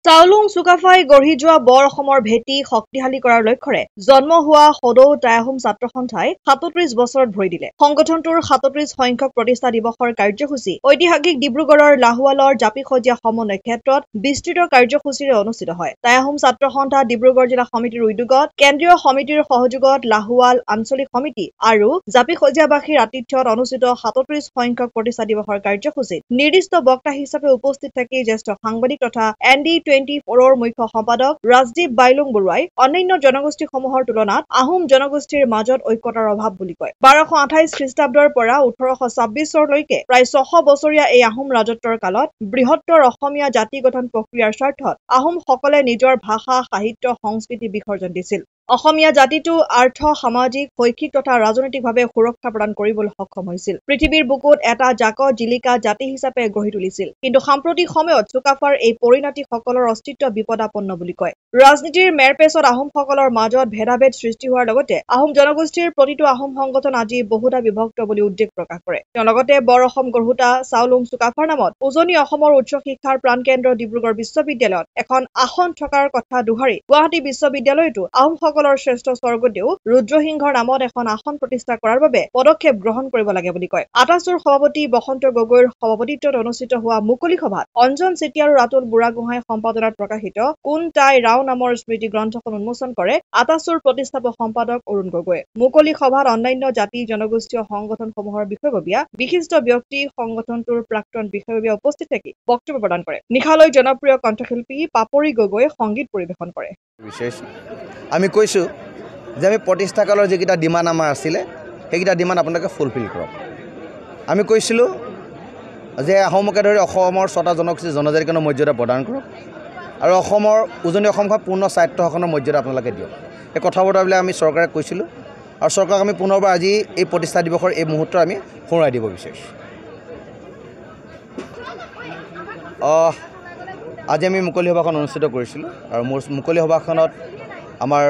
চাউলুং চুকাফাই গঢ়ি যোৱা বৰ অসমৰ ভেটি শক্তিশালী কৰাৰ লক্ষ্যৰে জন্ম হোৱা সদৌ টাই আহোম ছাত্ৰ সন্থাই ৩৭ বছৰত ভৰি দিলে। সংগঠনটোৰ ৩৭ সংখ্যক প্ৰতিষ্ঠা দিৱসৰ কাৰ্যসূচী ঐতিহাসিক ডিব্ৰুগড়ৰ লাহোৱালৰ জাপিসজিয়া সমন্বয় ক্ষেত্ৰত বিস্তৃত কাৰ্যসূচীৰে অনুষ্ঠিত হয়। টাই আহোম ছাত্ৰ সন্থা ডিব্ৰুগড় জিলা সমিতিৰ উদ্যোগত কেন্দ্ৰীয় সমিতিৰ সহযোগত লাহোৱাল আঞ্চলিক সমিতি আৰু জাপিসজিয়াবাসীৰ আতিথ্যত অনুষ্ঠিত ৩৭ সংখ্যক প্ৰতিষ্ঠা দিৱসৰ কাৰ্যসূচীত নিৰ্দিষ্ট বক্তা হিচাপে উপস্থিত থাকি জ্যেষ্ঠ সাংবাদিক তথা ND24ৰ মুখ্য সম্পাদক ৰাজদীপ বাইলুং বৰুৱাই অন্যান্য জনগোষ্ঠীসমূহৰ তুলনাত আহোম জনগোষ্ঠীৰ মাজত ঐক্যতাৰ অভাৱ বুলি কয়। ১২২৮ খ্ৰীষ্টাব্দৰ পৰা ১৮২৬ চনলৈকে প্ৰায় ৬০০ বছৰীয়া এই আহোম ৰাজত্বৰ কালত বৃহত্তৰ অসমীয়া জাতি গঠন প্ৰক্ৰিয়াৰ স্বাৰ্থত আহোমসকলে নিজৰ ভাষা, সাহিত্য, সংস্কৃতি বিসৰ্জন দিছিল। অসমীয়া জাতিটো আৰ্থ, সামাজিক, শৈক্ষিক তথা ৰাজনৈতিকভাৱে সুৰক্ষা প্ৰদান কৰিবলৈ সক্ষম হৈছিল। পৃথিৱীৰ বুকুত এটা জাকত জিলিকা জাতি হিচাপে গঢ়ি তুলিছিল। কিন্তু সাম্প্ৰতিক সময়ত চুকাফাৰ এই পৰিণতিসকলৰ অস্তিত্ব বিপদাপন্ন বুলি কয়। ৰাজনীতিৰ মেৰপেচত আহোমসকলৰ মাজত ভেদাভেদ সৃষ্টি হোৱাৰ লগতে আহোম জনগোষ্ঠীৰ প্ৰতিটো আহোম সংগঠন আজি বহুধা বিভক্ত বুলি উদ্বেগ প্ৰকাশ কৰে। তেওঁ লগতে বৰ অসম গঢ়োতা চাউলুং চুকাফাৰ নামত উজনি অসমৰ উচ্চ শিক্ষাৰ প্ৰাণকেন্দ্ৰ ডিব্ৰুগড় বিশ্ববিদ্যালয়ত এখন আসন থকাৰ কথা দোহাৰি গুৱাহাটী বিশ্ববিদ্যালয়তো আহোমসকলৰ শ্ৰেষ্ঠ স্বৰ্গদেউ ৰুদ্ৰসিংহৰ নামত এখন আসন প্ৰতিষ্ঠা কৰাৰ বাবে পদক্ষেপ গ্ৰহণ কৰিব লাগে বুলি কয়। আটাছুৰ সভাপতি বসন্ত গগৈৰ সভাপতিত্বত অনুষ্ঠিত হোৱা মুকলি সভাত অঞ্জন চেতিয়া আৰু ৰাতুল বুঢ়াগোহাঁই সম্পাদনাত প্ৰকাশিত কোন টাই ৰাও নামৰ স্মৃতি গ্ৰন্থখন উন্মোচন কৰে আটাছুৰ প্ৰতিষ্ঠাপক সম্পাদক অৰুণ গগৈয়ে। মুকলি সভাত অন্যান্য জাতি জনগোষ্ঠীয় সংগঠনসমূহৰ বিষয়ববীয়া বিশিষ্ট ব্যক্তি সংগঠনটোৰ প্ৰাক্তন বিষয়ববীয়া উপস্থিত থাকি বক্তব্য প্ৰদান কৰে। নিশালৈ জনপ্ৰিয় কণ্ঠশিল্পী পাপৰি গগৈয়ে সংগীত পৰিৱেশন কৰে। বিশেষ আমি কৈছোঁ যে আমি প্ৰতিষ্ঠাকালৰ যিকেইটা ডিমাণ্ড আমাৰ আছিলে সেইকেইটা ডিমাণ্ড আপোনালোকে ফুলফিল কৰক। আমি কৈছিলোঁ যে আহোমকে ধৰি অসমৰ ৬টা জনগোষ্ঠী জনজাতিকৰণৰ মৰ্যাদা প্ৰদান কৰক আৰু অসমৰ উজনি অসমখন পূৰ্ণ স্বায়ত্ত শাসনৰ মৰ্যাদা আপোনালোকে দিয়ক। এই কথা বতৰাবিলাক আমি চৰকাৰে কৈছিলোঁ আৰু চৰকাৰক আমি পুনৰবাৰ আজি এই প্ৰতিষ্ঠা দিৱসৰ এই মুহূৰ্তত আমি সোঁৱৰাই দিব বিচাৰিছোঁ। আজি আমি মুকলি সভাখন অনুষ্ঠিত কৰিছিলোঁ আৰু মোৰ মুকলি সভাখনত আমাৰ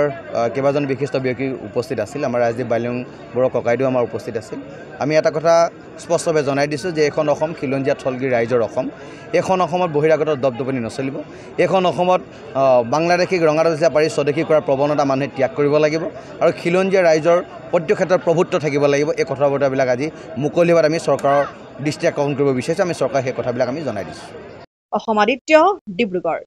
কেইবাজন বিশিষ্ট ব্যক্তি উপস্থিত আছিল। আমাৰ ৰাজদীপ বাইলুং বৰুৱা ককাইদেউ আমাৰ উপস্থিত আছিল। আমি এটা কথা স্পষ্টভাৱে জনাই দিছোঁ যে এইখন অসম খিলঞ্জীয়া থলগীৰ ৰাইজৰ অসম। এইখন অসমত বহিৰাগত দপদপনি নচলিব। এইখন অসমত বাংলাদেশীক ৰঙাদলচীয়া পাৰি স্বদেশী কৰাৰ প্ৰৱণতা মানুহে ত্যাগ কৰিব লাগিব আৰু খিলঞ্জীয়া ৰাইজৰ প্ৰত্যেক ক্ষেত্ৰত প্ৰভুত্ব থাকিব লাগিব। এই কথা বতৰাবিলাক আজি মুকলি সভাত আমি চৰকাৰৰ দৃষ্টি আকৰ্ষণ কৰিব বিচাৰিছোঁ। আমি চৰকাৰক সেই কথাবিলাক আমি জনাই দিছোঁ। অসম আদিত্য, ডিব্ৰুগড়।